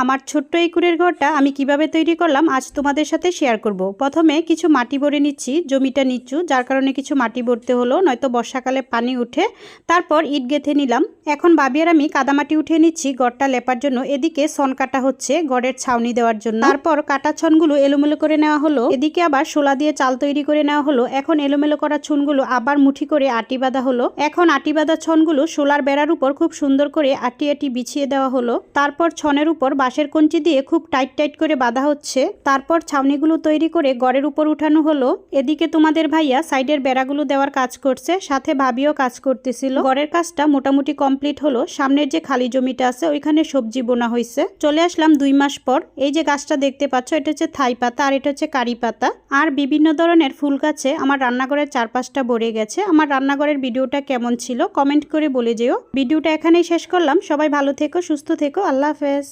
আমার ছোট্ট এই কুড়ের ঘরটা আমি কিভাবে তৈরি করলাম আজ তোমাদের সাথে শেয়ার করব। প্রথমে কিছু মাটি ভরে নিচ্ছি, জমিটা নিচু যার কারণে কিছু মাটি ভরতে হলো, নয়তো বর্ষাকালে পানি উঠে। তারপর ইট গেঁথে নিলাম। এখন ভাবি আর আমি কাদামাটি উঠিয়ে নিচ্ছি গড়টা লেপার জন্য। এদিকে ছন কাটা হচ্ছে গড়ের ছাউনি দেওয়ার জন্য। তারপর কাটা ছনগুলো এলোমেলো করে নেওয়া হলো। এদিকে আবার শোলা দিয়ে চাল তৈরি করে নেওয়া হলো। এখন এলোমেলো করা ছনগুলো আবার মুঠি করে আটি বাঁধা হলো। এখন আটি বাঁধা ছনগুলো শোলার বেড়ার উপর খুব সুন্দর করে আটি আটি বিছিয়ে দেওয়া হলো। তারপর ছনের উপর বাঁশের কঞ্চি দিয়ে খুব টাইট টাইট করে বাঁধা হচ্ছে। তারপর ছাউনিগুলো তৈরি করে গড়ের উপর উঠানো হলো। এদিকে তোমাদের ভাইয়া সাইডের বেড়াগুলো দেওয়ার কাজ করছে, সাথে ভাবিও কাজ করতেছিল। গড়ের কাজটা মোটামুটি কমপ্লিট হলো। সামনের যে খালি জমিটা আছে ওইখানে সবজি বোনা হয়েছে। চলে আসলাম 2 মাস পর। এই যে গাছটা দেখতে পাচ্ছ, এটা হচ্ছে থাই পাতা আর এটা হচ্ছে কারি পাতা। আর বিভিন্ন ধরনের ফুল গাছে আমার রান্নাঘরের চারপাশটা ভরে গেছে। আমার রান্নাঘরের ভিডিওটা কেমন ছিল কমেন্ট করে বলে যেও। ভিডিওটা এখানেই শেষ করলাম। সবাই ভালো থেকো, সুস্থ থেকো। আল্লাহ হাফেজ।